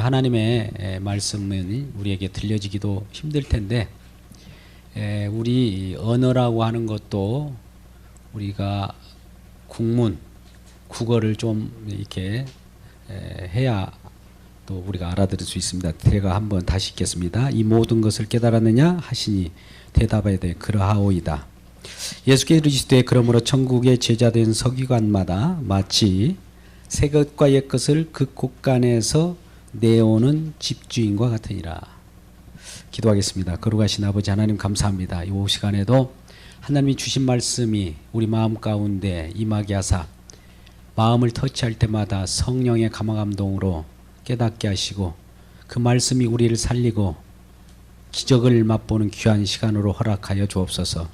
하나님의 말씀은 우리에게 들려지기도 힘들 텐데 우리 언어라고 하는 것도 우리가 국문, 국어를 좀 이렇게 해야 또 우리가 알아들을 수 있습니다. 제가 한번 다시 읽겠습니다. 이 모든 것을 깨달았느냐 하시니 대답하여 되 그러하오이다. 예수께서 이르시되 그러므로 천국의 제자된 서기관마다 마치 새 것과 옛 것을 그 곳간에서 내오는 집주인과 같으니라. 기도하겠습니다. 거룩하신 아버지 하나님 감사합니다. 이 시간에도 하나님이 주신 말씀이 우리 마음 가운데 임하게 하사 마음을 터치할 때마다 성령의 감화감동으로 깨닫게 하시고 그 말씀이 우리를 살리고 기적을 맛보는 귀한 시간으로 허락하여 주옵소서.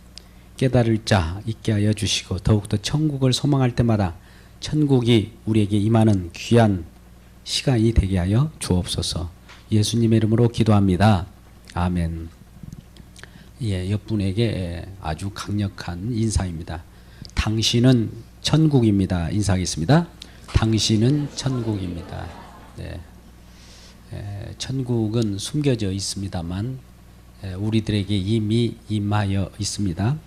깨달을 자 있게 하여 주시고 더욱더 천국을 소망할 때마다 천국이 우리에게 임하는 귀한 시간이 되게 하여 주옵소서. 예수님의 이름으로 기도합니다. 아멘. 옆분에게 아주 강력한 인사입니다. 당신은 천국입니다. 인사하겠습니다. 당신은 천국입니다. 네. 천국은 숨겨져 있습니다만 우리들에게 이미 임하여 있습니다.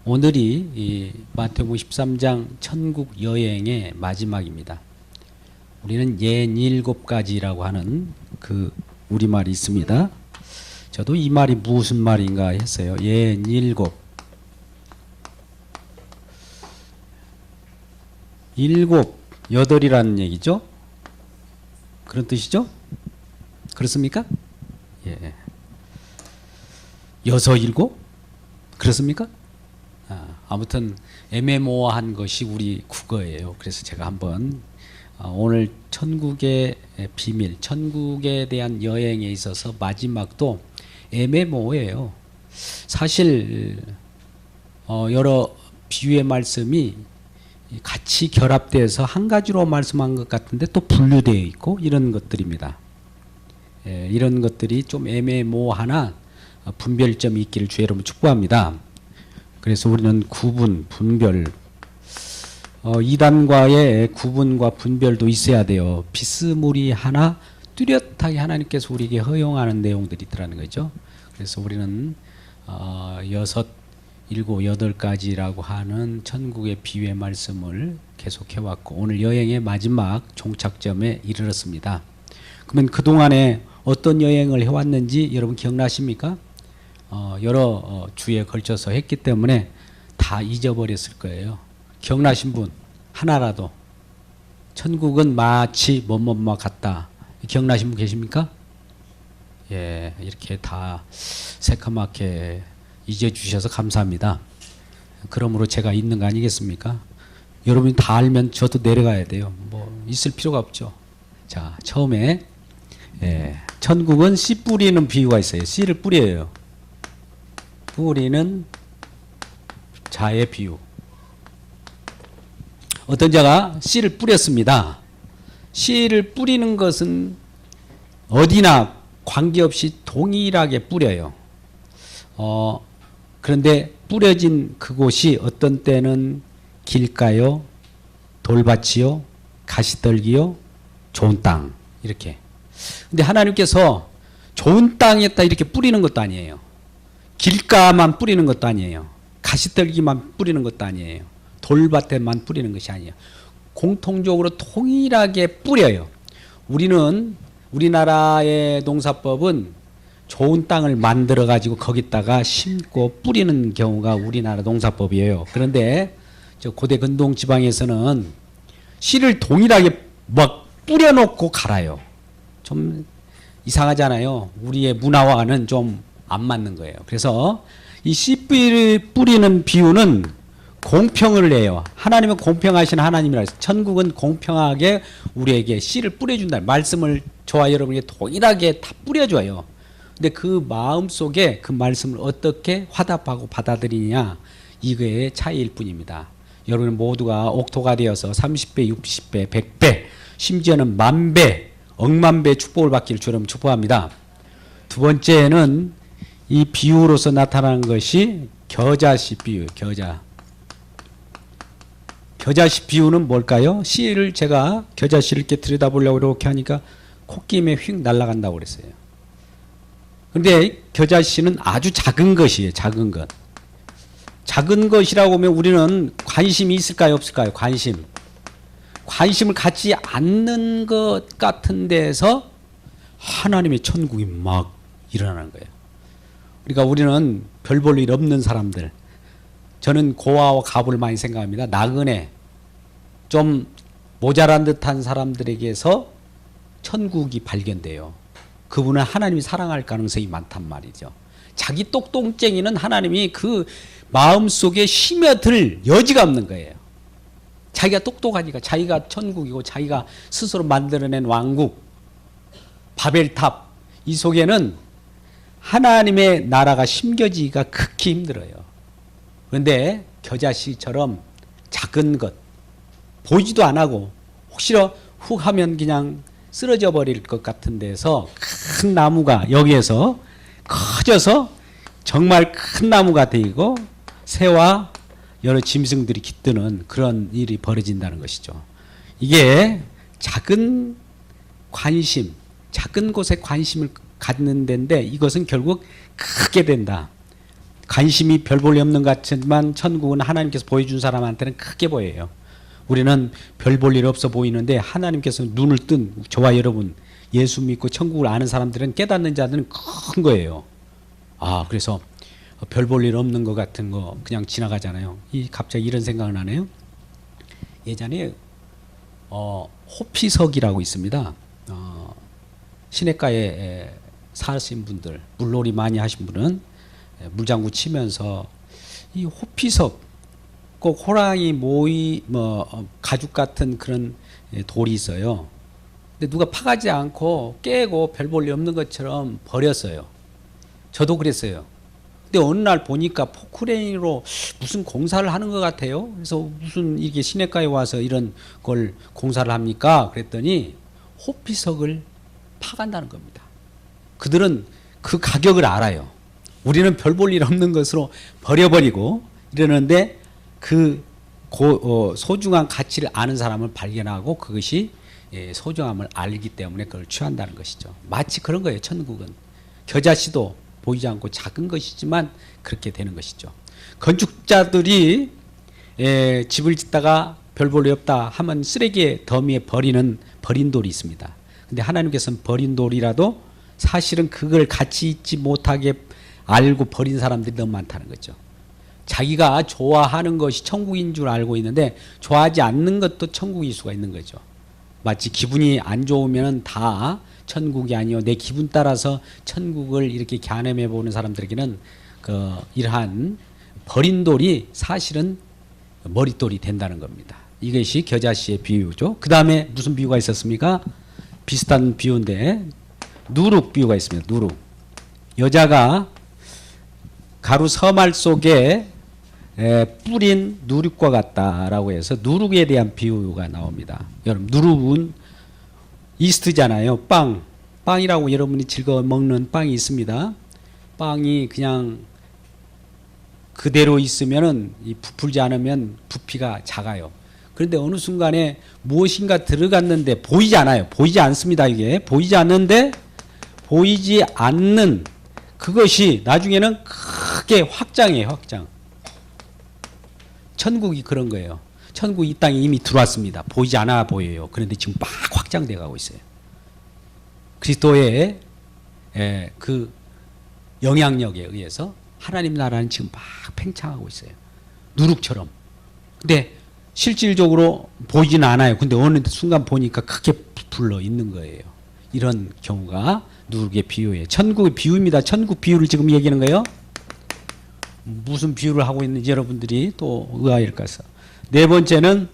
오늘이 마태복음 13장 천국 여행의 마지막입니다. 우리는 67가지라고 하는 그 우리말이 있습니다. 저도 이 말이 무슨 말인가 했어요. 67. 7, 8이라는 얘기죠. 그런 뜻이죠? 그렇습니까? 예. 6, 7? 그렇습니까? 아무튼 애매모호한 것이 우리 국어예요. 그래서 제가 한번 오늘 천국의 비밀, 천국에 대한 여행에 있어서 마지막도 애매모호해요. 사실 여러 비유의 말씀이 같이 결합돼서 한 가지로 말씀한 것 같은데 또 분류되어 있고 이런 것들입니다. 이런 것들이 좀 애매모호하나 분별점이 있기를 주의 이름으로 축복합니다. 그래서 우리는 구분, 분별, 이단과의 구분과 분별도 있어야 돼요. 비스무리하나 뚜렷하게 하나님께서 우리에게 허용하는 내용들이 있더라는 거죠. 그래서 우리는 6, 7, 8가지라고 하는 천국의 비유의 말씀을 계속해왔고 오늘 여행의 마지막 종착점에 이르렀습니다. 그러면 그동안에 어떤 여행을 해왔는지 여러분 기억나십니까? 여러 주에 걸쳐서 했기 때문에 다 잊어버렸을 거예요. 기억나신 분 하나라도 천국은 마치 뭐뭐뭐 같다. 기억나신 분 계십니까? 예, 이렇게 다 새카맣게 잊어주셔서 감사합니다. 그러므로 제가 있는 거 아니겠습니까? 여러분이 다 알면 저도 내려가야 돼요. 뭐 있을 필요가 없죠. 자, 처음에 천국은 씨 뿌리는 비유가 있어요. 씨를 뿌려요. 뿌리는 자의 비유. 어떤 자가 씨를 뿌렸습니다. 씨를 뿌리는 것은 어디나 관계없이 동일하게 뿌려요. 그런데 뿌려진 그곳이 어떤 때는 길가요, 돌밭이요, 가시떨기요, 좋은 땅 이렇게. 근데 하나님께서 좋은 땅에다 이렇게 뿌리는 것도 아니에요. 길가만 뿌리는 것도 아니에요. 가시떨기만 뿌리는 것도 아니에요. 돌밭에만 뿌리는 것이 아니에요. 공통적으로 통일하게 뿌려요. 우리나라의 농사법은 좋은 땅을 만들어 가지고 거기다가 심고 뿌리는 경우가 우리나라 농사법이에요. 그런데 저 고대 근동 지방에서는 씨를 동일하게 막 뿌려놓고 갈아요. 좀 이상하잖아요. 우리의 문화와는 좀 안 맞는 거예요. 그래서 이 씨 뿌리는 비유는 공평을 해요. 하나님은 공평하신 하나님이라 해서 천국은 공평하게 우리에게 씨를 뿌려준다. 말씀을 저와 여러분에게 동일하게 다 뿌려줘요. 근데 그 마음 속에 그 말씀을 어떻게 화답하고 받아들이냐 이거의 차이일 뿐입니다. 여러분 모두가 옥토가 되어서 30배, 60배, 100배 심지어는 만배, 억만배 축복을 받기를 주님 축복합니다. 두 번째는 이 비유로서 나타나는 것이 겨자씨 비유, 겨자씨 비유는 뭘까요? 씨를 제가 겨자씨를 이렇게 들여다보려고 이렇게 하니까 콧김에 휙 날아간다고 그랬어요. 그런데 겨자씨는 아주 작은 것이에요. 작은 것. 작은 것이라고 하면 우리는 관심이 있을까요? 없을까요? 관심을 갖지 않는 것 같은 데서 하나님의 천국이 막 일어나는 거예요. 그러니까 우리는 별 볼 일 없는 사람들, 저는 고아와 가부를 많이 생각합니다. 나그네, 좀 모자란 듯한 사람들에게서 천국이 발견돼요. 그분은 하나님이 사랑할 가능성이 많단 말이죠. 자기 똑똑쟁이는 하나님이 그 마음속에 심어들 여지가 없는 거예요. 자기가 똑똑하니까, 자기가 천국이고 자기가 스스로 만들어낸 왕국, 바벨탑, 이 속에는 하나님의 나라가 심겨지기가 극히 힘들어요. 그런데 겨자씨처럼 작은 것, 보이지도 안 하고 혹시나 훅 하면 그냥 쓰러져 버릴 것 같은 데서 큰 나무가 여기에서 커져서 정말 큰 나무가 되고 새와 여러 짐승들이 깃드는 그런 일이 벌어진다는 것이죠. 이게 작은 관심, 작은 곳에 관심을 갖는 데인데 이것은 결국 크게 된다. 관심이 별 볼 일 없는 것 같지만 천국은 하나님께서 보여준 사람한테는 크게 보여요. 우리는 별 볼 일 없어 보이는데 하나님께서 눈을 뜬 저와 여러분, 예수 믿고 천국을 아는 사람들은, 깨닫는 자들은 큰 거예요. 그래서 별 볼 일 없는 것 같은 거 그냥 지나가잖아요. 갑자기 이런 생각을 하네요. 예전에 호피석이라고 있습니다. 시냇가에 사신 분들, 물놀이 많이 하신 분은 물장구 치면서 이 호피석, 꼭 호랑이 모이 가죽 같은 그런 돌이 있어요. 근데 누가 파가지 않고 깨고 별 볼 일 없는 것처럼 버렸어요. 저도 그랬어요. 근데 어느 날 보니까 포크레인으로 무슨 공사를 하는 것 같아요. 그래서 무슨 이게 시냇가에 와서 이런 걸 공사를 합니까? 그랬더니 호피석을 파간다는 겁니다. 그들은 그 가격을 알아요. 우리는 별 볼 일 없는 것으로 버려버리고 이러는데 그 소중한 가치를 아는 사람을 발견하고 그것이 소중함을 알기 때문에 그걸 취한다는 것이죠. 마치 그런 거예요. 천국은 겨자씨도 보이지 않고 작은 것이지만 그렇게 되는 것이죠. 건축자들이 집을 짓다가 별 볼 일 없다 하면 쓰레기 더미에 버린 돌이 있습니다. 근데 하나님께서는 버린 돌이라도 사실은 그걸 가치 있지 못하게 알고 버린 사람들이 너무 많다는 거죠. 자기가 좋아하는 것이 천국인 줄 알고 있는데 좋아하지 않는 것도 천국일 수가 있는 거죠. 마치 기분이 안 좋으면 다 천국이 아니요, 내 기분 따라서 천국을 이렇게 겨냥해 보는 사람들에게는 이러한 버린 돌이 사실은 머릿돌이 된다는 겁니다. 이것이 겨자씨의 비유죠. 그 다음에 무슨 비유가 있었습니까? 비슷한 비유인데 누룩 비유가 있습니다. 누룩. 여자가 가루 서말 속에 뿌린 누룩과 같다라고 해서 누룩에 대한 비유가 나옵니다. 여러분, 누룩은 이스트잖아요. 빵이라고 여러분이 즐거워 먹는 빵이 있습니다. 빵이 그냥 그대로 있으면은 부풀지 않으면 부피가 작아요. 그런데 어느 순간에 무엇인가 들어갔는데 보이지 않아요. 보이지 않습니다. 이게 보이지 않는데, 보이지 않는 그것이 나중에는 크게 확장해요. 확장. 천국이 그런 거예요. 천국이 이 땅에 이미 들어왔습니다. 보이지 않아 보여요. 그런데 지금 막 확장돼 가고 있어요. 그리스도의 그 영향력에 의해서 하나님 나라는 지금 막 팽창하고 있어요. 누룩처럼. 근데 실질적으로 보이지는 않아요. 근데 어느 순간 보니까 크게 불러 있는 거예요. 이런 경우가 누룩의 비유예요. 천국의 비유입니다. 천국 비유를 지금 얘기하는 거예요. 무슨 비유를 하고 있는지 여러분들이 또 의아할 것이요. 네 번째는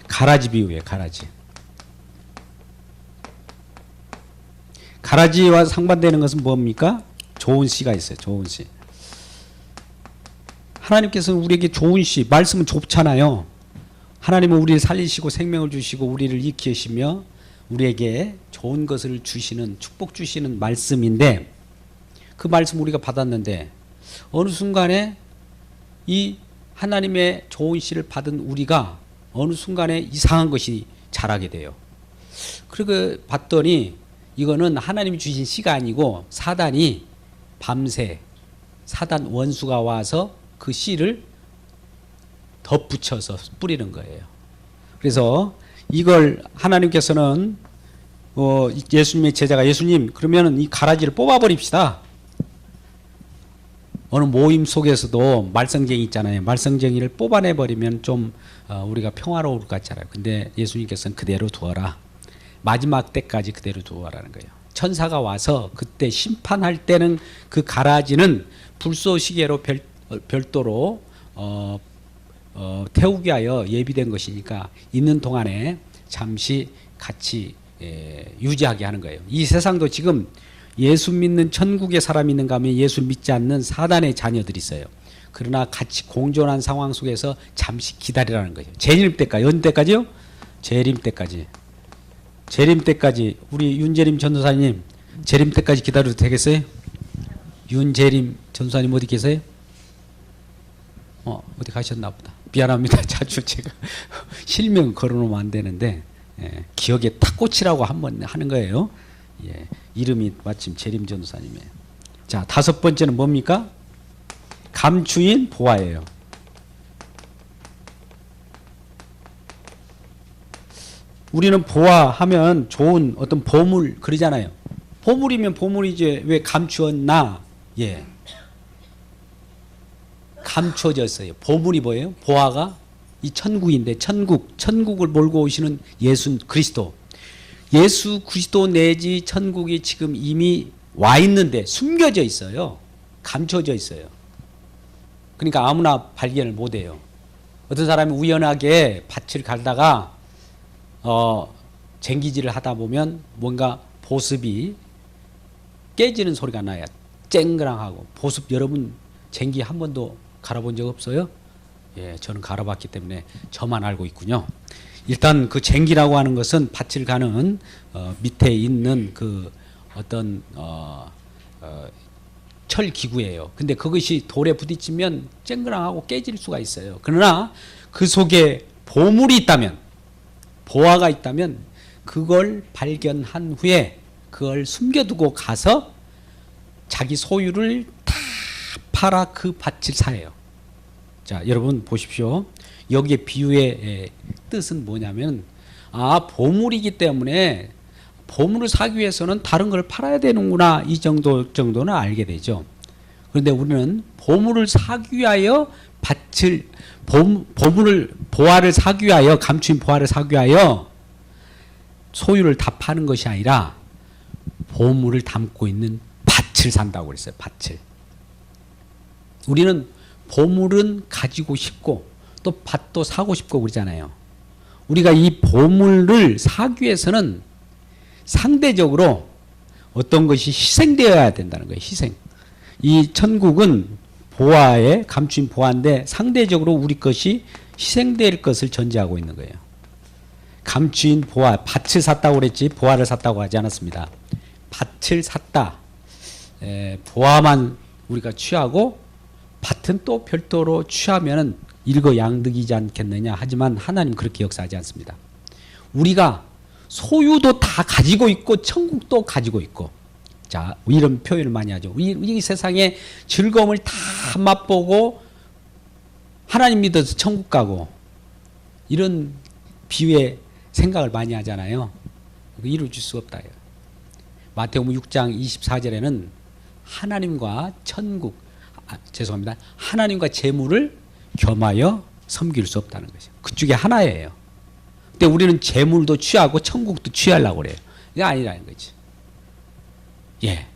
가라지 비유예요. 가라지. 가라지와 상반되는 것은 뭡니까? 좋은 씨가 있어요. 좋은 씨. 하나님께서는 우리에게 좋은 씨, 말씀은 좁잖아요. 하나님은 우리를 살리시고 생명을 주시고 우리를 일으키시며 우리에게 좋은 것을 주시는, 축복 주시는 말씀인데, 그 말씀 우리가 받았는데 어느 순간에 이 하나님의 좋은 씨를 받은 우리가 어느 순간에 이상한 것이 자라게 돼요. 그리고 봤더니 이거는 하나님이 주신 씨가 아니고 사단이 밤새 사단 원수가 와서 그 씨를 덧붙여서 뿌리는 거예요. 그래서 이걸 하나님께서는 예수님의 제자가 예수님 그러면 이 가라지를 뽑아버립시다. 어느 모임 속에서도 말썽쟁이 있잖아요. 말썽쟁이를 뽑아내버리면 좀 우리가 평화로울 것 같잖아요. 근데 예수님께서는 그대로 두어라. 마지막 때까지 그대로 두어라는 거예요. 천사가 와서 그때 심판할 때는 그 가라지는 불쏘시개로 별도로 태우기 위하여 예비된 것이니까 있는 동안에 잠시 같이 유지하게 하는 거예요. 이 세상도 지금 예수 믿는 천국의 사람이 있는가 하면 예수 믿지 않는 사단의 자녀들이 있어요. 그러나 같이 공존한 상황 속에서 잠시 기다리라는 거예요. 재림 때까지. 언 때까지요? 재림 때까지. 재림 때까지. 우리 윤재림 전도사님 재림 때까지 기다려도 되겠어요? 윤재림 전도사님 어디 계세요? 어디 가셨나 보다. 미안합니다. 자주 제가 실명 걸어놓으면 안 되는데 기억에 탁 꽂히라고 한번 하는 거예요. 예, 이름이 마침 재림 전도사님이에요. 자, 다섯 번째는 뭡니까? 감추인 보화예요. 우리는 보화하면 좋은 어떤 보물 그러잖아요. 보물이면 보물이지 왜 감추었나? 예, 감춰졌어요. 보물이 뭐예요? 보화가 이 천국인데 천국을 몰고 오시는 예수 그리스도. 예수 그리스도 내지 천국이 지금 이미 와 있는데 숨겨져 있어요. 감춰져 있어요. 그러니까 아무나 발견을 못 해요. 어떤 사람이 우연하게 밭을 갈다가 쟁기질을 하다 보면 뭔가 보습이 깨지는 소리가 나요. 쨍그랑하고. 보습 여러분 쟁기 한 번도 갈아본 적 없어요? 예, 저는 갈아봤기 때문에 저만 알고 있군요. 일단 그 쟁기라고 하는 것은 밭을 가는 밑에 있는 그 어떤 철 기구예요. 근데 그것이 돌에 부딪히면 쨍그랑하고 깨질 수가 있어요. 그러나 그 속에 보물이 있다면, 보화가 있다면 그걸 발견한 후에 그걸 숨겨두고 가서 자기 소유를 다 팔아 그 밭을 사요. 자, 여러분 보십시오. 여기에 비유의 뜻은 뭐냐면 보물이기 때문에 보물을 사기 위해서는 다른 걸 팔아야 되는구나, 이 정도는 알게 되죠. 그런데 우리는 보물을 사기 위하여 보화를 사기 위하여, 감추인 보화를 사기 위하여 소유를 다 파는 것이 아니라 보물을 담고 있는 밭을 산다고 그랬어요. 밭을. 우리는 보물은 가지고 싶고 또 밭도 사고 싶고 그러잖아요. 우리가 이 보물을 사기 위해서는 상대적으로 어떤 것이 희생되어야 된다는 거예요. 희생. 이 천국은 보화에 감추인 보화인데 상대적으로 우리 것이 희생될 것을 전제하고 있는 거예요. 감추인 보화, 밭을 샀다고 그랬지 보화를 샀다고 하지 않았습니다. 밭을 샀다. 보화만 우리가 취하고 밭은 또 별도로 취하면은 일거양득이지 않겠느냐. 하지만 하나님 그렇게 역사하지 않습니다. 우리가 소유도 다 가지고 있고 천국도 가지고 있고, 자, 이런 표현을 많이 하죠. 이 세상의 즐거움을 다 맛보고 하나님 믿어서 천국 가고, 이런 비유의 생각을 많이 하잖아요. 이루어질 수 없다. 마태복음 6장 24절에는 하나님과 천국, 죄송합니다. 하나님과 재물을 겸하여 섬길 수 없다는 거죠. 그쪽에 하나예요. 근데 우리는 재물도 취하고 천국도 취하려고 그래요. 이게 아니라는 거지. 예.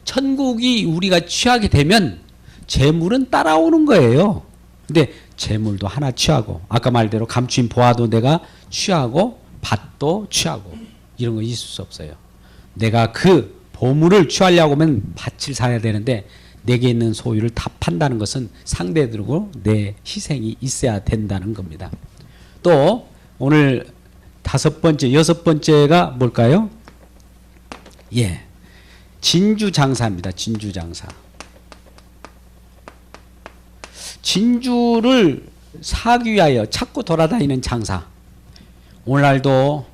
천국이 우리가 취하게 되면 재물은 따라오는 거예요. 근데 재물도 하나 취하고, 아까 말대로 감추인 보화도 내가 취하고 밭도 취하고, 이런 거 있을 수 없어요. 내가 그 보물을 취하려고 하면 밭을 사야 되는데 내게 있는 소유를 다 판다는 것은 상대적으로 내 희생이 있어야 된다는 겁니다. 또 오늘 여섯 번째가 뭘까요? 예, 진주장사입니다. 진주장사. 진주를 사기 위하여 찾고 돌아다니는 장사. 오늘날도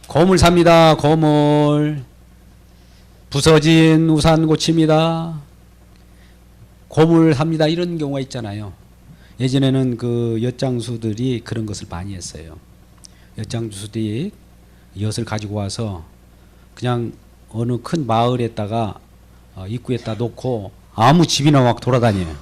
거물 삽니다. 거물. 부서진 우산 고칩니다. 고물합니다. 이런 경우가 있잖아요. 예전에는 그 엿장수들이 그런 것을 많이 했어요. 엿장수들이 엿을 가지고 와서 그냥 어느 큰 마을에다가 입구에다 놓고 아무 집이나 막 돌아다녀요.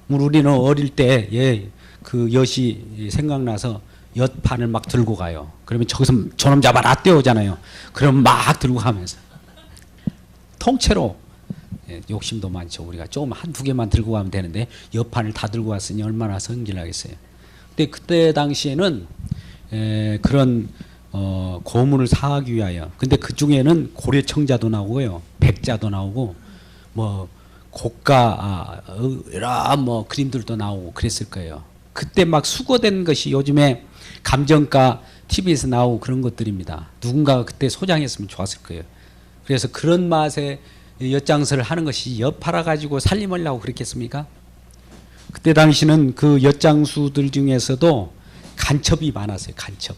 우리는 어릴 때 그 엿이 생각나서 엿판을 막 들고 가요. 그러면 저기서 저놈 잡아라 떼오잖아요. 그럼 막 들고 가면서 통째로 욕심도 많죠. 우리가 조금 한두 개만 들고 가면 되는데 엿판을 다 들고 왔으니 얼마나 성질나겠어요. 근데 그때 당시에는 그런 고문을 사하기 위하여, 근데 그 중에는 고려청자도 나오고요, 백자도 나오고 뭐 고가 이런 뭐 그림들도 나오고 그랬을 거예요. 그때 막 수거된 것이 요즘에 감정가 TV에서 나오고 그런 것들입니다. 누군가가 그때 소장했으면 좋았을 거예요. 그래서 그런 맛에 엿장사를 하는 것이 엿 팔아가지고 살림하려고 그랬겠습니까? 그때 당시는 그 엿장수들 중에서도 간첩이 많았어요. 간첩.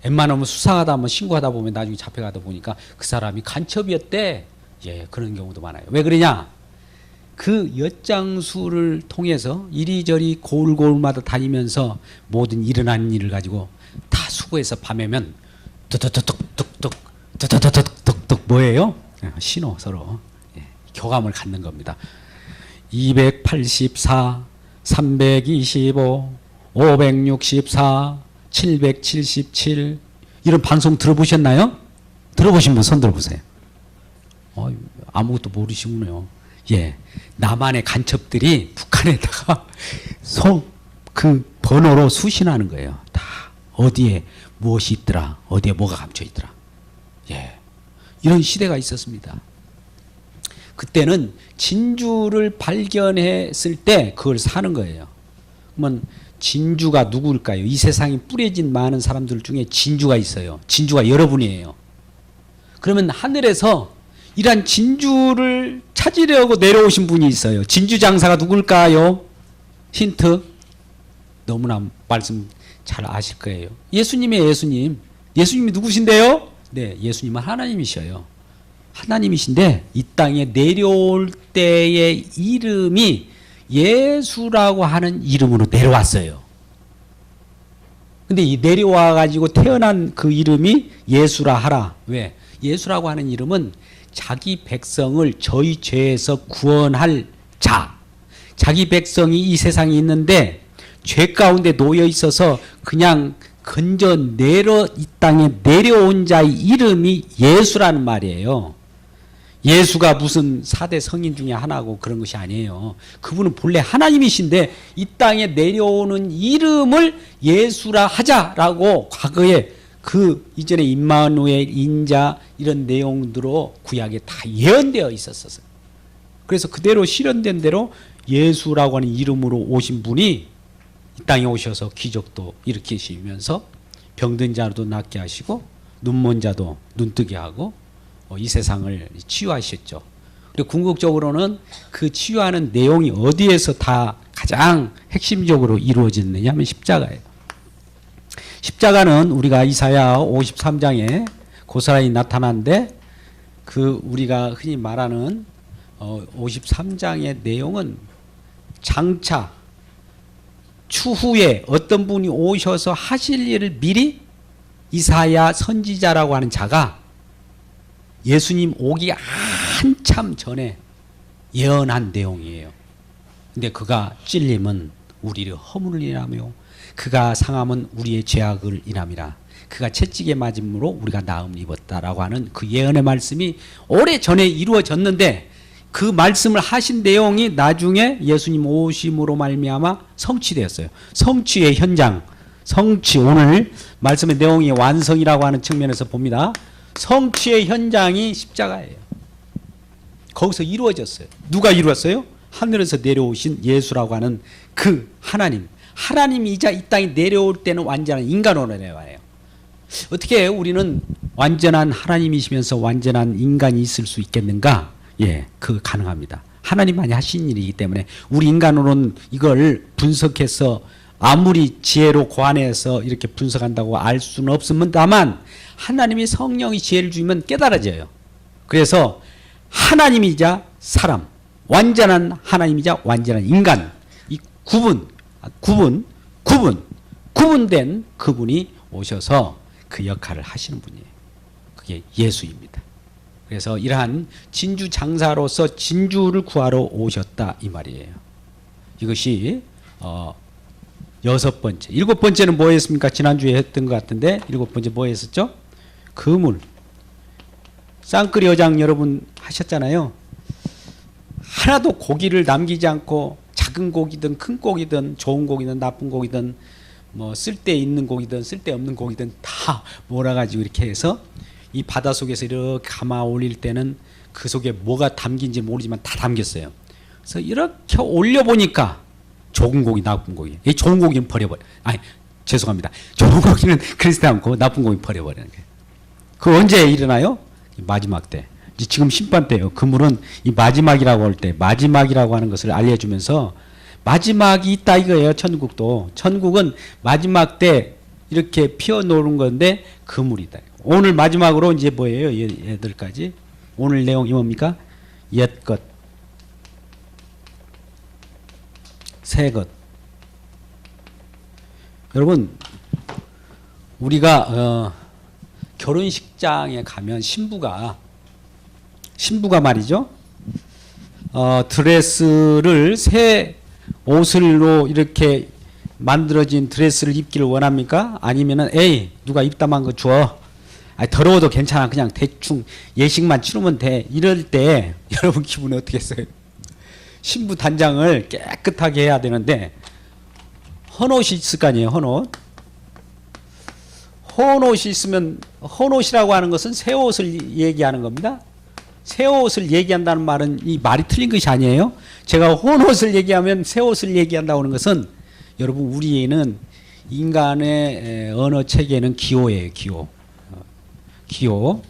웬만하면 수상하다 한번 신고하다 보면 나중에 잡혀가다 보니까 그 사람이 간첩이었대. 예, 그런 경우도 많아요. 왜 그러냐? 그 엿장수를 통해서 이리저리 고을고을마다 다니면서 모든 일어나는 일을 가지고 다 수거해서 밤에면 뚝뚝뚝뚝뚝 뚝뚝뚝뚝뚝 뭐예요? 신호 서로 교감을 갖는 겁니다. 284, 325, 564, 777 이런 방송 들어보셨나요? 들어보신 분 손 들어보세요. 아무것도 모르시군요. 예, 남한의 간첩들이 북한에다가 그 번호로 수신하는 거예요. 다 어디에 무엇이 있더라, 어디에 뭐가 감춰 있더라. 예, 이런 시대가 있었습니다. 그때는 진주를 발견했을 때 그걸 사는 거예요. 그러면 진주가 누구일까요? 이 세상에 뿌려진 많은 사람들 중에 진주가 있어요. 진주가 여러분이에요. 그러면 하늘에서 이러한 진주를 찾으려고 내려오신 분이 있어요. 진주 장사가 누굴까요? 힌트. 너무나 말씀 잘 아실 거예요. 예수님이에요. 예수님. 예수님이 누구신데요? 네, 예수님은 하나님이셔요. 하나님이신데 이 땅에 내려올 때의 이름이 예수라고 하는 이름으로 내려왔어요. 근데 이 내려와 가지고 태어난 그 이름이 예수라 하라. 왜? 예수라고 하는 이름은 자기 백성을 저희 죄에서 구원할 자. 자기 백성이 이 세상에 있는데 죄 가운데 놓여 있어서 그냥 건져 이 땅에 내려온 자의 이름이 예수라는 말이에요. 예수가 무슨 4대 성인 중에 하나고 그런 것이 아니에요. 그분은 본래 하나님이신데 이 땅에 내려오는 이름을 예수라 하자라고 과거에 그 이전에 임마누엘, 인자 이런 내용들로 구약에 다 예언되어 있었어요. 그래서 그대로 실현된 대로 예수라고 하는 이름으로 오신 분이 이 땅에 오셔서 기적도 일으키시면서 병든 자도 낫게 하시고 눈먼 자도 눈뜨게 하고 이 세상을 치유하셨죠. 그리고 궁극적으로는 그 치유하는 내용이 어디에서 다 가장 핵심적으로 이루어졌느냐 하면 십자가예요. 십자가는 우리가 이사야 53장에 고스란히 나타나는데 그 우리가 흔히 말하는 53장의 내용은 장차 추후에 어떤 분이 오셔서 하실 일을 미리 이사야 선지자라고 하는 자가 예수님 오기 한참 전에 예언한 내용이에요. 근데 그가 찔림은 우리를 허물을 인하며 그가 상함은 우리의 죄악을 인함이라. 그가 채찍에 맞음으로 우리가 나음을 입었다라고 하는 그 예언의 말씀이 오래전에 이루어졌는데 그 말씀을 하신 내용이 나중에 예수님 오심으로 말미암아 성취되었어요. 성취의 현장, 성취, 오늘 말씀의 내용이 완성이라고 하는 측면에서 봅니다. 성취의 현장이 십자가예요. 거기서 이루어졌어요. 누가 이루었어요? 하늘에서 내려오신 예수라고 하는 그 하나님. 하나님이자 이 땅에 내려올 때는 완전한 인간으로 내려와요. 어떻게 우리는 완전한 하나님이시면서 완전한 인간이 있을 수 있겠는가? 예, 그 가능합니다. 하나님만이 하신 일이기 때문에 우리 인간으로는 이걸 분석해서 아무리 지혜로 고안해서 이렇게 분석한다고 알 수는 없습니다만 하나님이 성령이 지혜를 주면 깨달아져요. 그래서 하나님이자 사람, 완전한 하나님이자 완전한 인간, 이 구분된 그분이 오셔서 그 역할을 하시는 분이에요. 그게 예수입니다. 그래서 이러한 진주 장사로서 진주를 구하러 오셨다 이 말이에요. 이것이 여섯 번째. 일곱 번째는 뭐였습니까? 지난주에 했던 것 같은데 일곱 번째 뭐 했었죠? 그물. 쌍끌이 어장 여러분 하셨잖아요. 하나도 고기를 남기지 않고 작은 고기든 큰 고기든 좋은 고기든 나쁜 고기든 뭐 쓸데 있는 고기든 쓸데 없는 고기든 다 몰아가지고 이렇게 해서 이 바다 속에서 이렇게 감아 올릴 때는 그 속에 뭐가 담긴지 모르지만 다 담겼어요. 그래서 이렇게 올려보니까 좋은 고기, 나쁜 고기. 이 좋은 고기는 버려버려. 아니, 죄송합니다. 좋은 고기는 그렇지 않고 나쁜 고기는 버려버리는 거예요. 그 언제 일어나요? 마지막 때. 지금 심판 때예요. 그물은 이 마지막이라고 할 때, 마지막이라고 하는 것을 알려주면서 마지막이 있다 이거예요. 천국도. 천국은 마지막 때 이렇게 피어놓은 건데 그물이다. 오늘 마지막으로 이제 뭐예요? 얘들까지. 오늘 내용이 뭡니까? 옛것, 새것. 여러분, 우리가 결혼식장에 가면 신부가 말이죠. 드레스를 새 옷으로 이렇게 만들어진 드레스를 입기를 원합니까? 아니면은 에이 누가 입담한 거 줘. 아니, 더러워도 괜찮아. 그냥 대충 예식만 치르면 돼. 이럴 때 여러분 기분이 어떻겠어요? 신부 단장을 깨끗하게 해야 되는데 헌옷이 있을 거 아니에요. 헌옷. 헌옷이 있으면 헌옷이라고 하는 것은 새 옷을 얘기하는 겁니다. 새 옷을 얘기한다는 말은 이 말이 틀린 것이 아니에요. 제가 헌옷을 얘기하면 새 옷을 얘기한다고 하는 것은 여러분 우리는 인간의 언어 체계는 기호예요. 기호.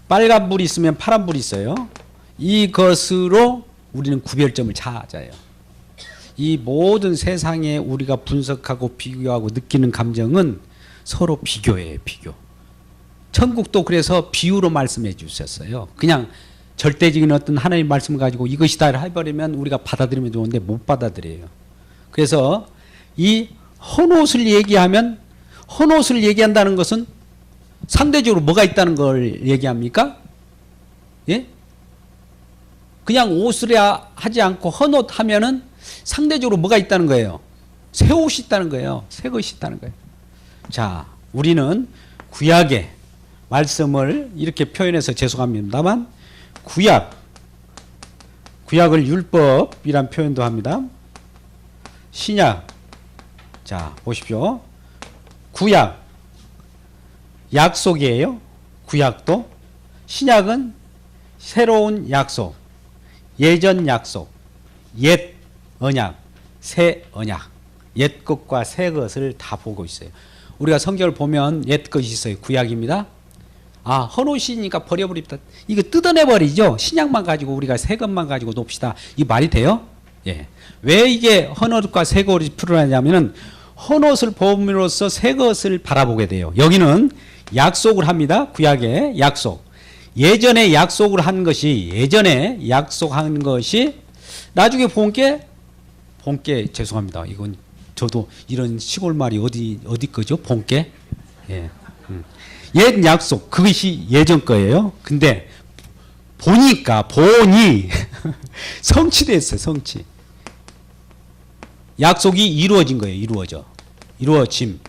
빨간 불이 있으면 파란 불이 있어요. 이것으로 우리는 구별점을 찾아요. 이 모든 세상에 우리가 분석하고 비교하고 느끼는 감정은 서로 비교예요. 비교. 천국도 그래서 비유로 말씀해 주셨어요. 그냥 절대적인 어떤 하나님 말씀을 가지고 이것이다 해버리면 우리가 받아들이면 좋은데 못 받아들여요. 그래서 이 헌옷을 얘기하면 헌옷을 얘기한다는 것은 상대적으로 뭐가 있다는 걸 얘기합니까? 예? 그냥 옷을 하지 않고 헌옷 하면은 상대적으로 뭐가 있다는 거예요? 새 옷이 있다는 거예요. 새 것이 있다는 거예요. 자, 우리는 구약의 말씀을 이렇게 표현해서 죄송합니다만 구약을 율법이란 표현도 합니다. 신약. 자, 보십시오. 구약 약속이에요. 구약도. 신약은 새로운 약속, 예전 약속, 옛 언약, 새 언약. 옛 것과 새 것을 다 보고 있어요. 우리가 성경을 보면 옛 것이 있어요. 구약입니다. 아, 헌옷이니까 버려버립니다. 이거 뜯어내버리죠. 신약만 가지고 우리가 새 것만 가지고 놉시다. 이 말이 돼요? 예. 왜 이게 헌옷과 새 것이 필요하냐면은 헌옷을 보므로써 새 것을 바라보게 돼요. 여기는 약속을 합니다. 구약의 약속. 예전에 약속을 한 것이 나중에 본게 죄송합니다. 이건 저도 이런 시골 말이 어디 거죠? 본게. 예. 옛 약속 그것이 예전 거예요. 근데 본이 성취됐어요. 성취. 약속이 이루어진 거예요. 이루어짐.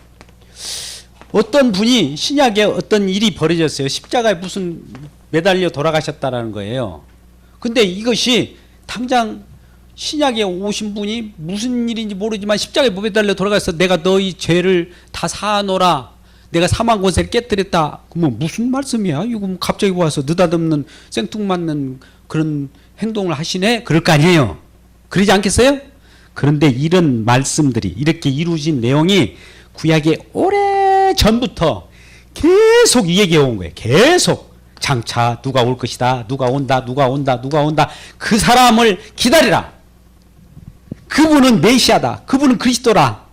어떤 분이 신약에 어떤 일이 벌어졌어요. 십자가에 무슨 매달려 돌아가셨다라는 거예요. 근데 이것이 당장 신약에 오신 분이 무슨 일인지 모르지만 십자가에 매달려 돌아가서 내가 너희 죄를 다 사하노라. 내가 사망 권세를 깨뜨렸다. 그러면 무슨 말씀이야? 이거 갑자기 와서 느닷없는 생뚱맞는 그런 행동을 하시네? 그럴 거 아니에요. 그러지 않겠어요? 그런데 이런 말씀들이 이렇게 이루어진 내용이 구약에 오래 전부터 계속 얘기해 온 거예요. 계속. 장차 누가 올 것이다. 누가 온다. 그 사람을 기다리라. 그분은 메시아다. 그분은 그리스도라.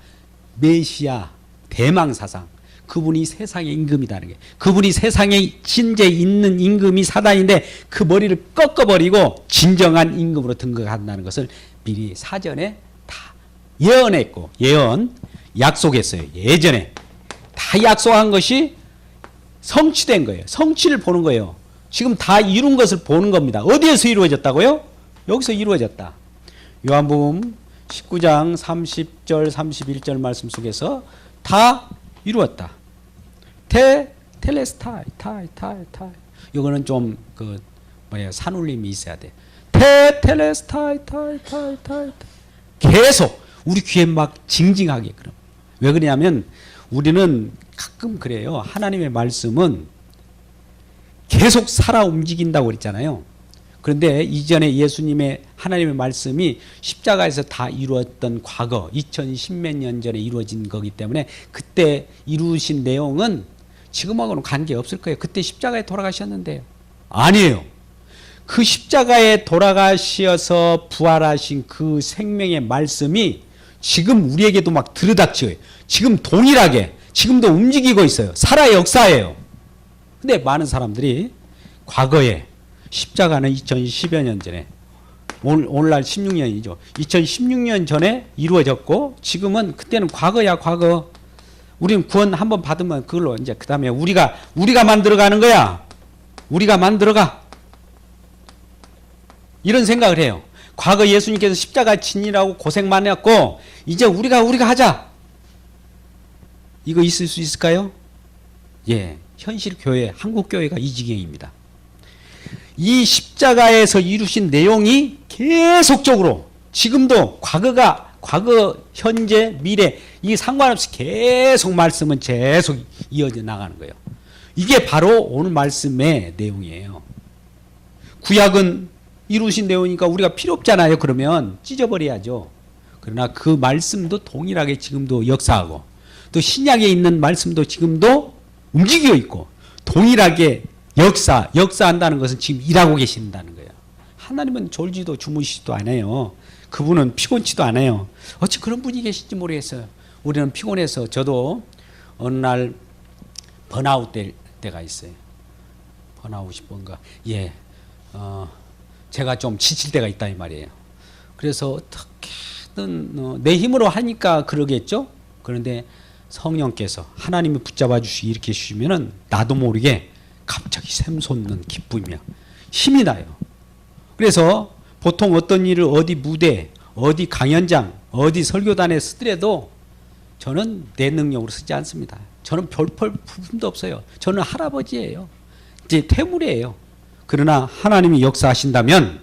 메시아, 대망사상. 그분이 세상의 임금이라는 게. 그분이 세상에 진짜 있는 임금이 사단인데 그 머리를 꺾어버리고 진정한 임금으로 등극한다는 것을 미리 사전에 다 예언했고 약속했어요. 예전에 다 약속한 것이 성취된 거예요. 성취를 보는 거예요. 지금 다 이룬 것을 보는 겁니다. 어디에서 이루어졌다고요? 여기서 이루어졌다. 요한복음 19장 30절 31절 말씀 속에서 다 이루었다. 텔레스타이 타이. 이거는 좀 산울림이 있어야 돼. 텔레스타이 타이. 계속 우리 귀에 막 징징하게 그럼. 왜 그러냐면 우리는 가끔 그래요. 하나님의 말씀은 계속 살아 움직인다고 그랬잖아요. 그런데 이전에 예수님의 하나님의 말씀이 십자가에서 다 이루었던 과거 2010몇 년 전에 이루어진 거기 때문에 그때 이루신 내용은 지금하고는 관계없을 거예요. 그때 십자가에 돌아가셨는데요. 아니에요. 그 십자가에 돌아가셔서 부활하신 그 생명의 말씀이 지금 우리에게도 막 들이닥쳐요. 지금 동일하게 지금도 움직이고 있어요. 살아 역사예요. 근데 많은 사람들이 과거에 십자가는 2010여 년 전에 오늘날 16년이죠. 2016년 전에 이루어졌고 지금은 그때는 과거야 과거. 우리는 구원 한번 받으면 그걸로 이제 그 다음에 우리가 만들어가는 거야. 우리가 만들어가. 이런 생각을 해요. 과거 예수님께서 십자가 진이라고 고생 많이 했고 이제 우리가 하자. 이거 있을 수 있을까요? 예, 현실 교회, 한국 교회가 이 지경입니다. 이 십자가에서 이루신 내용이 계속적으로 지금도 과거, 현재, 미래 이 상관없이 계속 말씀은 계속 이어져 나가는 거예요. 이게 바로 오늘 말씀의 내용이에요. 구약은 이루신 내용이니까 우리가 필요 없잖아요. 그러면 찢어버려야죠. 그러나 그 말씀도 동일하게 지금도 역사하고 또 신약에 있는 말씀도 지금도 움직여 있고 동일하게 역사한다는 것은 지금 일하고 계신다는 거예요. 하나님은 졸지도 주무시지도 않아요. 그분은 피곤치도 않아요. 어찌 그런 분이 계신지 모르겠어요. 우리는 피곤해서 저도 어느 날 번아웃 될 때가 있어요. 번아웃이 뭔가 제가 좀 지칠 때가 있다 이 말이에요. 그래서 어떻게든 내 힘으로 하니까 그러겠죠. 그런데 성령께서 하나님이 붙잡아 주시고 이렇게 해주시면은 나도 모르게 갑자기 샘솟는 기쁨이야. 힘이 나요. 그래서 보통 어떤 일을 어디 무대, 어디 강연장, 어디 설교단에 쓰더라도 저는 내 능력으로 쓰지 않습니다. 저는 별 부품도 없어요. 저는 할아버지예요. 이제 태물이에요. 그러나 하나님이 역사하신다면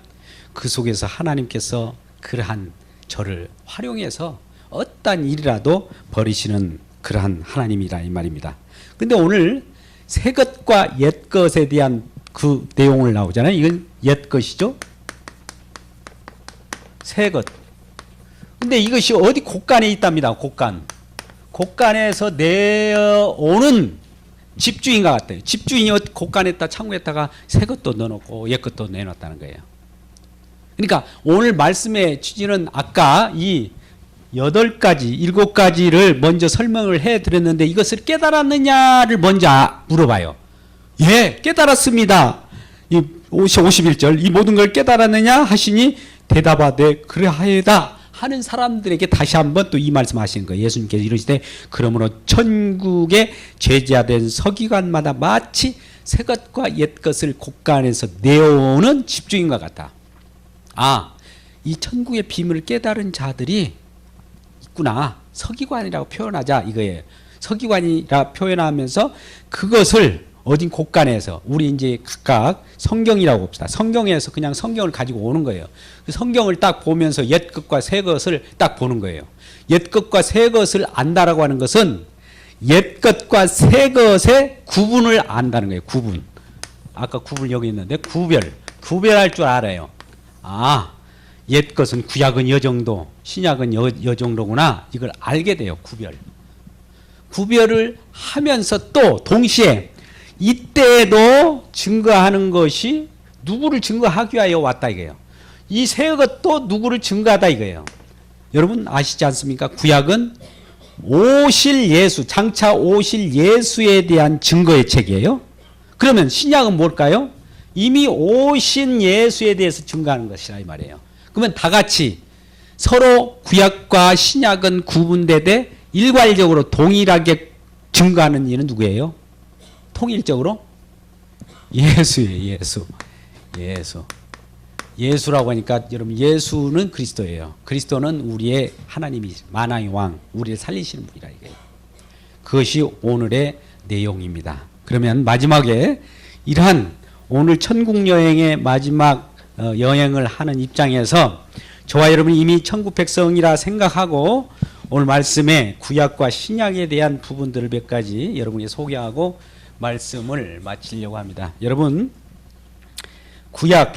그 속에서 하나님께서 그러한 저를 활용해서 어떠한 일이라도 버리시는 그러한 하나님이라 이 말입니다. 근데 오늘 새 것과 옛 것에 대한 그 내용을 나오잖아요. 이건 옛 것이죠. 새 것. 근데 이것이 어디 곳간에 있답니다. 곳간에서 내어오는 집주인과 같아요. 집주인이 곳간에다 창고에다가 새 것도 넣어놓고 옛 것도 내놓았다는 거예요. 그러니까 오늘 말씀의 취지는 아까 이 8가지, 7가지를 먼저 설명을 해드렸는데 이것을 깨달았느냐를 먼저 물어봐요. 예, 깨달았습니다. 51절 이 모든 걸 깨달았느냐 하시니 대답하되 그러하여다 하는 사람들에게 다시 한번 또 이 말씀 하시는 거예요. 예수님께서 이러시되 그러므로 천국의 제자된 서기관마다 마치 새 것과 옛 것을 곳간에서 내어오는 집주인과 같다. 이 천국의 비밀을 깨달은 자들이 있구나. 서기관이라고 표현하자 이거예요. 서기관이라 표현하면서 그것을 어딘 곳간에서 우리 이제 각각 성경이라고 봅시다. 성경에서 그냥 성경을 가지고 오는 거예요. 그 성경을 딱 보면서 옛 것과 새 것을 딱 보는 거예요. 옛 것과 새 것을 안다라고 하는 것은 옛 것과 새 것의 구분을 안다는 거예요. 구분. 아까 구분 여기 있는데 구별할 줄 알아요. 옛 것은 구약은 여 정도, 신약은 여 정도구나. 이걸 알게 돼요. 구별을 하면서 또 동시에 이때도 증거하는 것이 누구를 증거하기 위하여 왔다 이거예요. 이 새 것도 누구를 증거하다 이거예요. 여러분 아시지 않습니까? 구약은 오실 예수, 장차 오실 예수에 대한 증거의 책이에요. 그러면 신약은 뭘까요? 이미 오신 예수에 대해서 증거하는 것이라 이 말이에요. 그러면 다 같이 서로 구약과 신약은 구분되되 일괄적으로 동일하게 증거하는 이는 누구예요? 통일적으로? 예수예요. 예수. 예수라고 하니까 여러분 예수는 그리스도예요. 그리스도는 우리의 하나님이 만왕의 왕, 우리를 살리시는 분이라 이게. 그것이 오늘의 내용입니다. 그러면 마지막에 이러한 오늘 천국 여행의 마지막 여행을 하는 입장에서 저와 여러분이 이미 천국 백성이라 생각하고 오늘 말씀에 구약과 신약에 대한 부분들을 몇 가지 여러분이 소개하고 말씀을 마치려고 합니다. 여러분 구약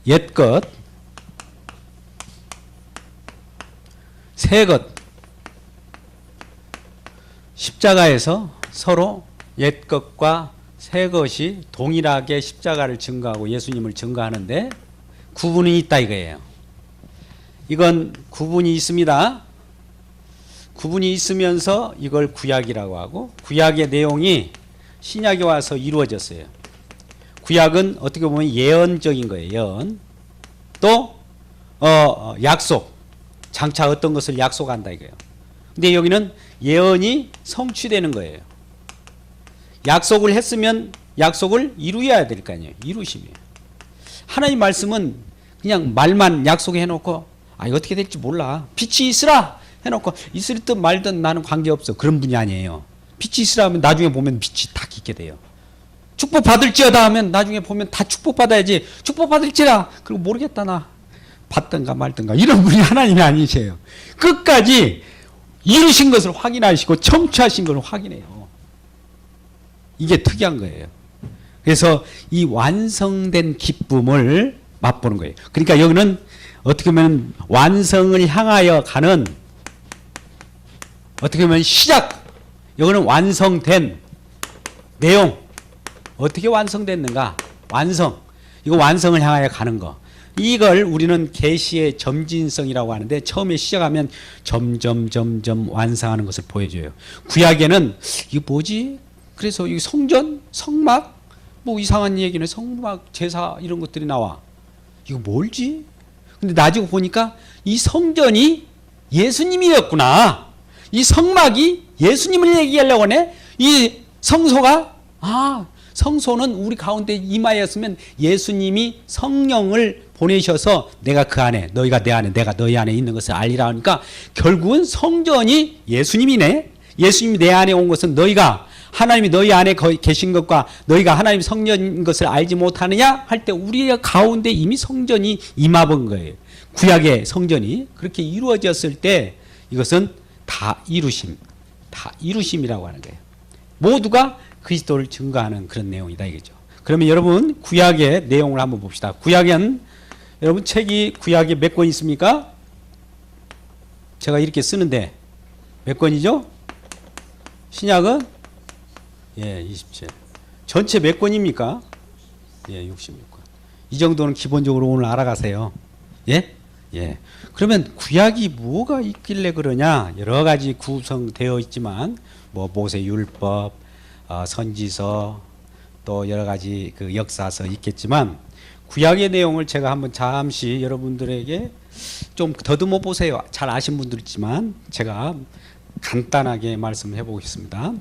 옛것 새것 십자가에서 서로 옛것과 새것이 동일하게 십자가를 증거하고 예수님을 증거하는데 구분이 있다 이거예요. 이건 구분이 있습니다. 구분이 있으면서 이걸 구약이라고 하고 구약의 내용이 신약에 와서 이루어졌어요. 구약은 어떻게 보면 예언적인 거예요. 예언. 또 약속. 장차 어떤 것을 약속한다 이거예요. 근데 여기는 예언이 성취되는 거예요. 약속을 했으면 약속을 이루어야 될 거 아니에요. 이루심이에요. 하나님 말씀은 그냥 말만 약속해 놓고 어떻게 될지 몰라. 빛이 있으라 해놓고 있을 듯 말든 나는 관계없어. 그런 분이 아니에요. 빛이 있으라 하면 나중에 보면 빛이 다 있게 돼요. 축복 받을지어다 하면 나중에 보면 다 축복 받아야지. 축복 받을지라 그리고 모르겠다 나 받든가 말든가 이런 분이 하나님이 아니세요. 끝까지 이루신 것을 확인하시고 청취하신 것을 확인해요. 이게 특이한 거예요. 그래서 이 완성된 기쁨을 맛보는 거예요. 그러니까 여기는 어떻게 보면 완성을 향하여 가는 어떻게 보면 시작. 여기는 완성된 내용. 어떻게 완성됐는가? 완성. 이거 완성을 향하여 가는 거. 이걸 우리는 계시의 점진성이라고 하는데 처음에 시작하면 점점 완성하는 것을 보여줘요. 구약에는 이게 뭐지? 그래서 이 성전, 성막, 뭐 이상한 얘기는 성막, 제사 이런 것들이 나와. 이거 뭘지? 근데 나중에 보니까 이 성전이 예수님이었구나. 이 성막이 예수님을 얘기하려고 하네. 이 성소가 성소는 우리 가운데 임하였으면 예수님이 성령을 보내셔서 내가 그 안에 너희가 내 안에 내가 너희 안에 있는 것을 알리라 하니까 결국은 성전이 예수님이네. 예수님이 내 안에 온 것은 너희가 하나님이 너희 안에 계신 것과 너희가 하나님 성전인 것을 알지 못하느냐 할 때 우리 가운데 이미 성전이 임하본 거예요. 구약의 성전이 그렇게 이루어졌을 때 이것은 다 이루심이라고 하는 거예요. 모두가 그리스도를 증거하는 그런 내용이다 이거죠. 그러면 여러분 구약의 내용을 한번 봅시다. 구약엔 여러분 책이 구약에 몇 권 있습니까? 제가 이렇게 쓰는데 몇 권이죠? 신약은 27. 전체 몇 권입니까? 66권. 이 정도는 기본적으로 오늘 알아가세요. 예? 그러면 구약이 뭐가 있길래 그러냐? 여러 가지 구성되어 있지만 뭐 모세 율법, 선지서 또 여러 가지 그 역사서 있겠지만 구약의 내용을 제가 한번 잠시 여러분들에게 좀 더듬어 보세요. 잘 아신 분들 있지만 제가 간단하게 말씀해 보겠습니다.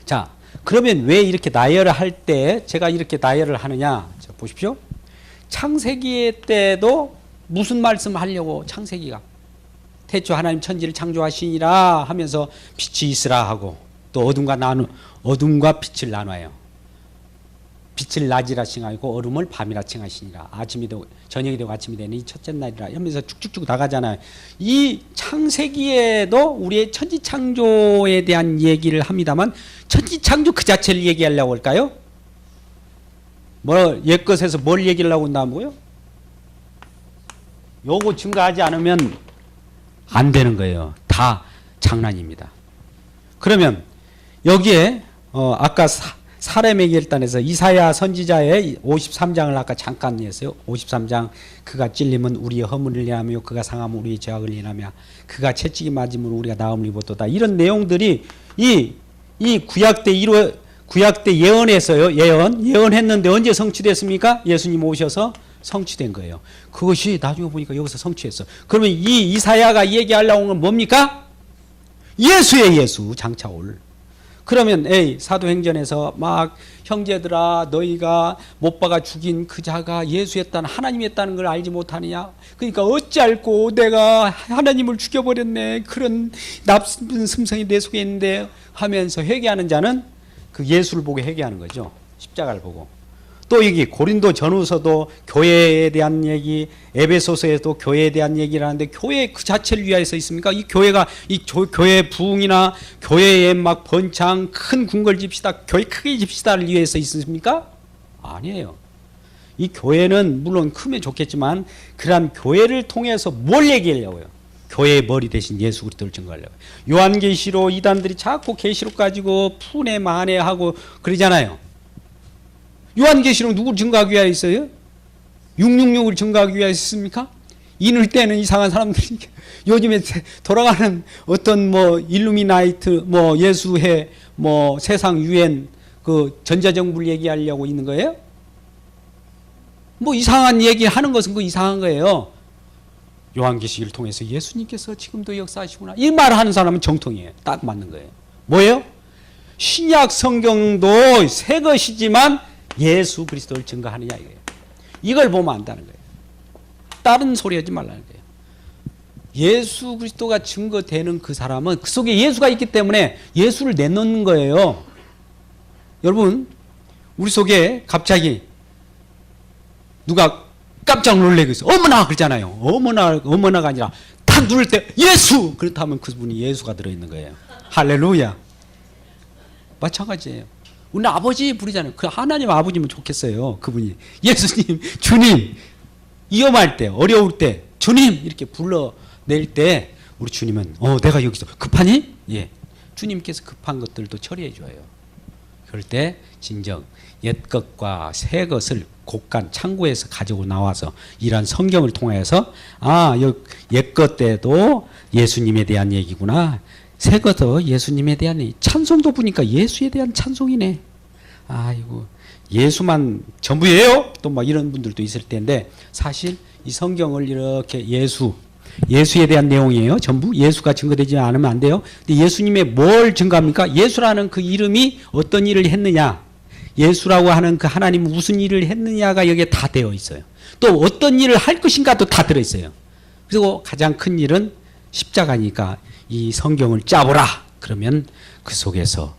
자, 그러면 왜 이렇게 나열을 할 때 제가 이렇게 나열을 하느냐? 자, 보십시오. 창세기 때도 무슨 말씀 하려고 창세기가 태초 하나님 천지를 창조하시니라 하면서 빛이 있으라 하고 또 어둠과 빛을 나눠요. 빛을 낮이라 칭하고 어둠을 밤이라 칭하시니라. 아침이 되고 저녁이 되고 아침이 되는 이 첫째 날이라 하면서 쭉쭉쭉 나가잖아요. 이 창세기에도 우리의 천지창조에 대한 얘기를 합니다만 천지창조 그 자체를 얘기하려고 할까요? 뭐 옛것에서 뭘 얘기하려고 한다고요? 요거 증가하지 않으면 안 되는 거예요. 다 장난입니다. 그러면 여기에 아까 사람에게 일단에서 이사야 선지자의 53장을 아까 잠깐 했어요. 53장 그가 찔림은 우리의 허물을 인하며 그가 상함은 우리의 죄악을 인하며 그가 채찍이 맞음으로 우리가 나음을 입었도다. 이런 내용들이 이 구약 때 예언했어요. 예언했는데 언제 성취됐습니까? 예수님 오셔서 성취된 거예요. 그것이 나중에 보니까 여기서 성취했어. 그러면 이 이사야가 얘기하려고 한 건 뭡니까? 예수의 예수 장차 올. 그러면 사도행전에서 막 형제들아 너희가 못 박아 죽인 그 자가 예수였다는 하나님이었다는 걸 알지 못하느냐. 그러니까 어찌알고 내가 하나님을 죽여버렸네. 그런 나쁜 심성이 내 속에 있는데 하면서 회개하는 자는 그 예수를 보고 회개하는 거죠. 십자가를 보고. 또 여기 고린도 전후서도 교회에 대한 얘기, 에베소서에도 교회에 대한 얘기를 하는데 교회 그 자체를 위하여서 있습니까? 이 교회가 교회 부흥이나 교회에 막 번창 큰 궁궐 집시다, 교회 크게 집시다를 위해서 있습니까? 아니에요. 이 교회는 물론 크면 좋겠지만 그러한 교회를 통해서 뭘 얘기하려고요? 교회의 머리 대신 예수 그리스도를 증거하려고. 요한계시록 이단들이 자꾸 계시록 가지고 푸네 마네 하고 그러잖아요. 요한계시록 누구를 증거하기 위하여 있어요? 666을 증거하기 위하여 있습니까? 이럴 때는 이상한 사람들이 요즘에 돌아가는 어떤 뭐 일루미나이트 뭐 예수회 뭐 세상 유엔 그 전자정부를 얘기하려고 있는 거예요? 뭐 이상한 얘기 하는 것은 그 이상한 거예요. 요한계시를 통해서 예수님께서 지금도 역사하시구나 이 말을 하는 사람은 정통이에요. 딱 맞는 거예요. 뭐예요? 신약 성경도 새 것이지만 예수 그리스도를 증거하느냐 이거예요. 이걸 보면 안다는 거예요. 다른 소리 하지 말라는 거예요. 예수 그리스도가 증거되는 그 사람은 그 속에 예수가 있기 때문에 예수를 내놓는 거예요. 여러분 우리 속에 갑자기 누가 깜짝 놀래고 있어. 어머나 그러잖아요. 어머나가 아니라 탁 누를 때 예수 그렇다면 그분이 예수가 들어있는 거예요. 할렐루야. 마찬가지예요. 우리 아버지 부르잖아요. 그 하나님 아버지면 좋겠어요. 그분이 예수님, 주님 위험할 때, 어려울 때, 주님 이렇게 불러낼 때 우리 주님은 내가 여기서 급하니? 예, 주님께서 급한 것들도 처리해 줘요. 그럴 때 진정 옛 것과 새 것을 곳간 창고에서 가지고 나와서 이러한 성경을 통해서 옛 것 때도 예수님에 대한 얘기구나. 새 것도 예수님에 대한 얘기. 찬송도 보니까 예수에 대한 찬송이네. 아이고 예수만 전부예요? 또 막 이런 분들도 있을 텐데 사실 이 성경을 이렇게 예수에 대한 내용이에요. 전부 예수가 증거되지 않으면 안 돼요. 근데 예수님의 뭘 증거합니까? 예수라는 그 이름이 어떤 일을 했느냐, 예수라고 하는 그 하나님은 무슨 일을 했느냐가 여기에 다 되어 있어요. 또 어떤 일을 할 것인가도 다 들어있어요. 그리고 가장 큰 일은 십자가니까 이 성경을 짜보라. 그러면 그 속에서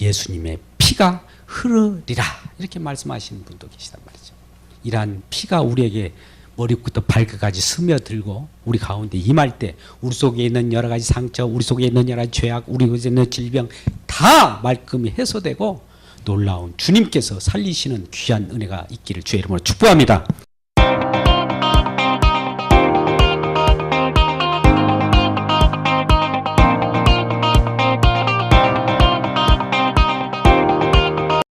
예수님의 피가 흐르리라 이렇게 말씀하시는 분도 계시단 말이죠. 이러한 피가 우리에게 머리부터 발끝까지 스며들고 우리 가운데 임할 때 우리 속에 있는 여러 가지 상처, 우리 속에 있는 여러 가지 죄악, 우리 속에 있는 질병 다 말끔히 해소되고 놀라운 주님께서 살리시는 귀한 은혜가 있기를 주의 이름으로 축복합니다.